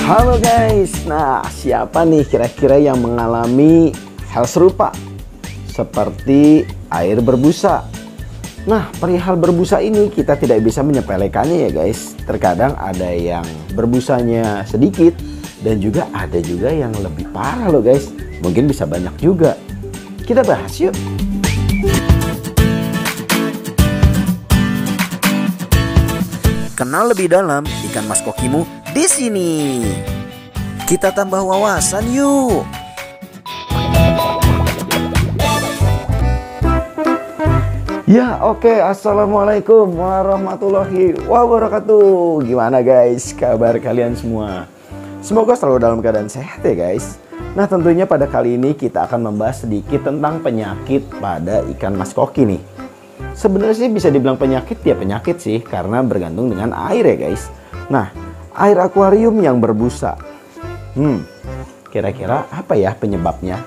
Halo guys, nah siapa nih kira-kira yang mengalami hal serupa seperti air berbusa? Nah, perihal berbusa ini kita tidak bisa menyepelekannya ya guys. Terkadang ada yang berbusanya sedikit dan juga ada juga yang lebih parah loh guys. Mungkin bisa banyak juga. Kita bahas yuk. Kenal lebih dalam ikan mas kokimu di sini. Kita tambah wawasan yuk. Ya oke, Assalamualaikum warahmatullahi wabarakatuh. Gimana guys kabar kalian semua? Semoga selalu dalam keadaan sehat ya guys. Nah tentunya pada kali ini kita akan membahas sedikit tentang penyakit pada ikan mas koki nih. Sebenarnya sih bisa dibilang penyakit ya penyakit sih, karena bergantung dengan air ya guys. Nah, air akuarium yang berbusa. Kira-kira apa ya penyebabnya?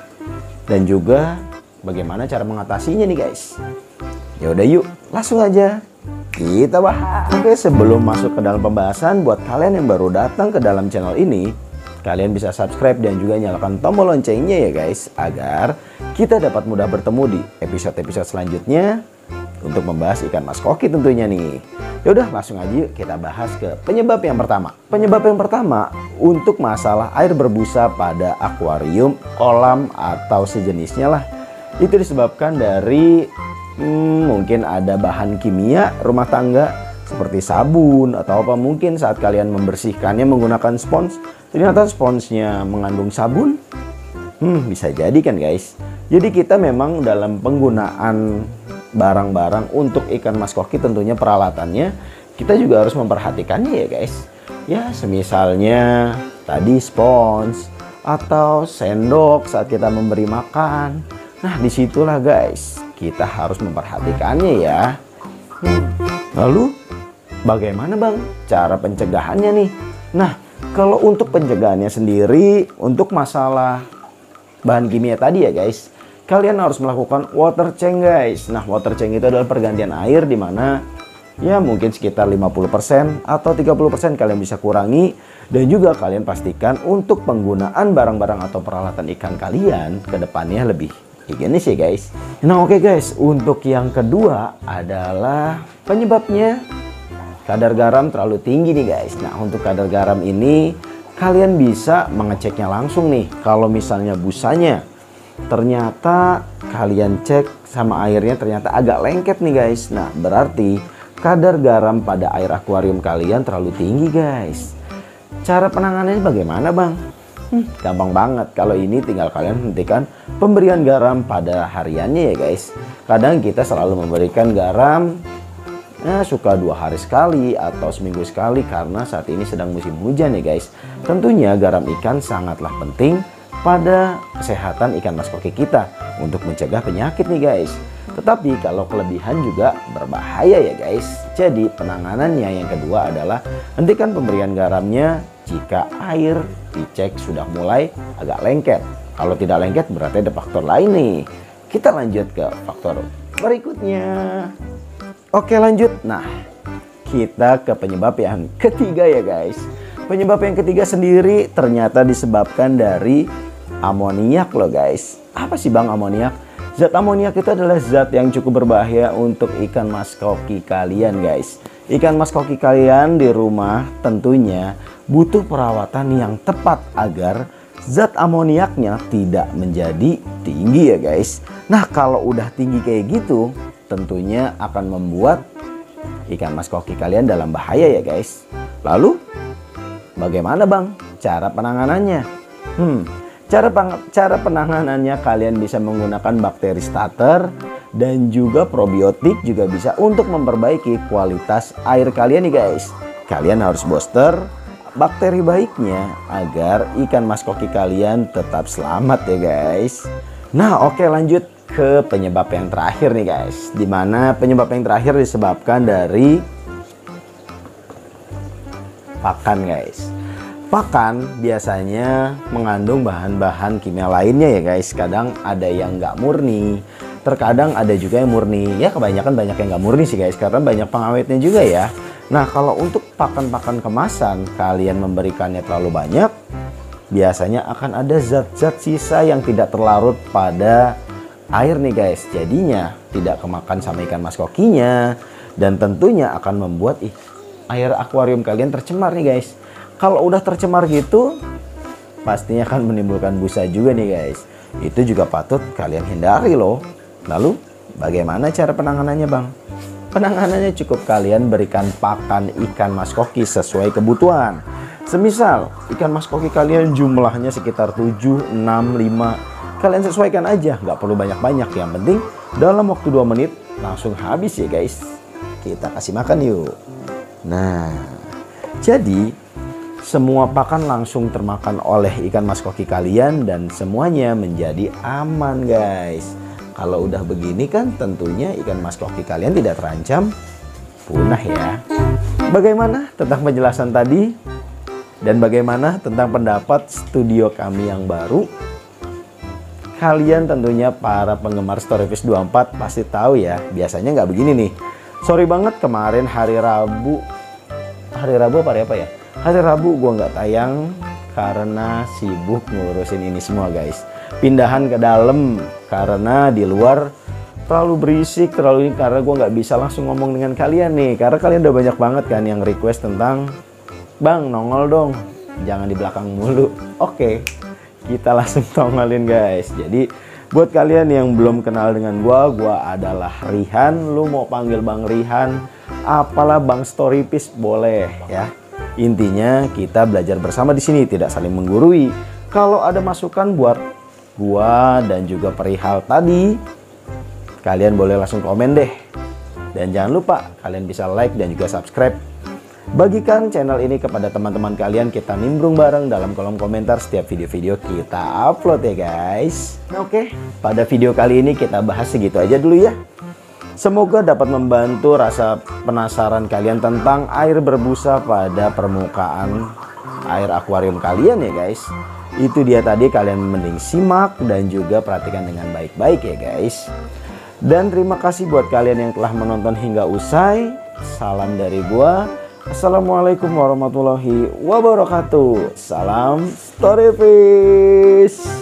Dan juga bagaimana cara mengatasinya nih guys? Ya udah yuk, langsung aja kita bahas. Oke, sebelum masuk ke dalam pembahasan, buat kalian yang baru datang ke dalam channel ini, kalian bisa subscribe dan juga nyalakan tombol loncengnya ya guys, agar kita dapat mudah bertemu di episode-episode selanjutnya untuk membahas ikan mas koki tentunya nih. Yaudah langsung aja yuk kita bahas ke penyebab yang pertama. Penyebab yang pertama untuk masalah air berbusa pada akuarium, kolam atau sejenisnya lah. Itu disebabkan dari mungkin ada bahan kimia rumah tangga seperti sabun atau apa, mungkin saat kalian membersihkannya menggunakan spons, ternyata sponsnya mengandung sabun. Bisa jadi kan guys. Jadi kita memang dalam penggunaan barang-barang untuk ikan mas koki tentunya peralatannya kita juga harus memperhatikannya ya guys. Ya semisalnya tadi spons atau sendok saat kita memberi makan. Nah disitulah guys kita harus memperhatikannya ya. Lalu bagaimana bang cara pencegahannya nih? Nah kalau untuk pencegahannya sendiri untuk masalah bahan kimia tadi ya guys, kalian harus melakukan water change guys. Nah water change itu adalah pergantian air di mana ya mungkin sekitar 50% atau 30% kalian bisa kurangi. Dan juga kalian pastikan untuk penggunaan barang-barang atau peralatan ikan kalian ke depannya lebih higienis ya guys. Nah oke guys, untuk yang kedua adalah penyebabnya kadar garam terlalu tinggi nih guys. Nah untuk kadar garam ini kalian bisa mengeceknya langsung nih. Kalau misalnya busanya ternyata kalian cek sama airnya ternyata agak lengket nih guys. Nah berarti kadar garam pada air akuarium kalian terlalu tinggi guys. Cara penanganannya bagaimana bang? Gampang banget. Kalau ini tinggal kalian hentikan pemberian garam pada hariannya ya guys. Kadang kita selalu memberikan garam suka 2 hari sekali atau seminggu sekali karena saat ini sedang musim hujan ya guys. Tentunya garam ikan sangatlah penting pada kesehatan ikan mas koki kita untuk mencegah penyakit nih guys. Tetapi kalau kelebihan juga berbahaya ya guys. Jadi penanganannya yang kedua adalah hentikan pemberian garamnya jika air dicek sudah mulai agak lengket. Kalau tidak lengket berarti ada faktor lain nih. Kita lanjut ke faktor berikutnya. Oke lanjut. Nah kita ke penyebab yang ketiga ya guys. Penyebab yang ketiga sendiri ternyata disebabkan dari amoniak loh guys. Apa sih bang amoniak? Zat amoniak itu adalah zat yang cukup berbahaya untuk ikan mas koki kalian guys. Ikan mas koki kalian di rumah tentunya butuh perawatan yang tepat agar zat amoniaknya tidak menjadi tinggi ya guys. Nah kalau udah tinggi kayak gitu tentunya akan membuat ikan mas koki kalian dalam bahaya ya guys. Lalu bagaimana bang cara penanganannya? Cara penanganannya kalian bisa menggunakan bakteri starter dan juga probiotik juga bisa untuk memperbaiki kualitas air kalian nih guys. Kalian harus booster bakteri baiknya agar ikan mas koki kalian tetap selamat ya guys. Nah oke lanjut ke penyebab yang terakhir nih guys. Dimana penyebab yang terakhir disebabkan dari pakan guys. Pakan biasanya mengandung bahan-bahan kimia lainnya ya guys. Kadang ada yang nggak murni, terkadang ada juga yang murni. Ya kebanyakan banyak yang nggak murni sih guys, karena banyak pengawetnya juga ya. Nah, kalau untuk pakan-pakan kemasan kalian memberikannya terlalu banyak, biasanya akan ada zat-zat sisa yang tidak terlarut pada air nih guys. Jadinya tidak kemakan sama ikan mas kokinya, dan tentunya akan membuat air akuarium kalian tercemar nih guys. Kalau udah tercemar gitu, pastinya akan menimbulkan busa juga nih guys. Itu juga patut kalian hindari loh. Lalu bagaimana cara penanganannya bang? Penanganannya cukup kalian berikan pakan ikan mas koki sesuai kebutuhan. Semisal ikan mas koki kalian jumlahnya sekitar 7, 6, 5, kalian sesuaikan aja, nggak perlu banyak-banyak. Yang penting dalam waktu 2 menit langsung habis ya guys. Kita kasih makan yuk. Nah, jadi semua pakan langsung termakan oleh ikan mas koki kalian dan semuanya menjadi aman guys. Kalau udah begini kan tentunya ikan mas koki kalian tidak terancam punah ya. Bagaimana tentang penjelasan tadi? Dan bagaimana tentang pendapat studio kami yang baru? Kalian tentunya para penggemar Storyfish 24 pasti tahu ya, biasanya nggak begini nih. Sorry banget kemarin hari Rabu apa hari apa ya? Hari Rabu gua nggak tayang karena sibuk ngurusin ini semua guys. Pindahan ke dalam karena di luar terlalu berisik, terlalu ini, karena gue nggak bisa langsung ngomong dengan kalian nih, karena kalian udah banyak banget kan yang request tentang bang nongol dong, jangan di belakang mulu. Oke, kita langsung tongolin guys. Jadi buat kalian yang belum kenal dengan gue adalah Rihan. Lu mau panggil bang Rihan, apalah bang Storyfish boleh ya. Intinya kita belajar bersama di sini, tidak saling menggurui. Kalau ada masukan buat gua dan juga perihal tadi, kalian boleh langsung komen deh. Dan jangan lupa kalian bisa like dan juga subscribe. Bagikan channel ini kepada teman-teman kalian, kita nimbrung bareng dalam kolom komentar setiap video-video kita upload ya guys. Nah, oke, pada video kali ini kita bahas segitu aja dulu ya. Semoga dapat membantu rasa penasaran kalian tentang air berbusa pada permukaan air akuarium kalian ya guys. Itu dia tadi, kalian mending simak dan juga perhatikan dengan baik-baik ya guys. Dan terima kasih buat kalian yang telah menonton hingga usai. Salam dari gua. Assalamualaikum warahmatullahi wabarakatuh. Salam Storyfish.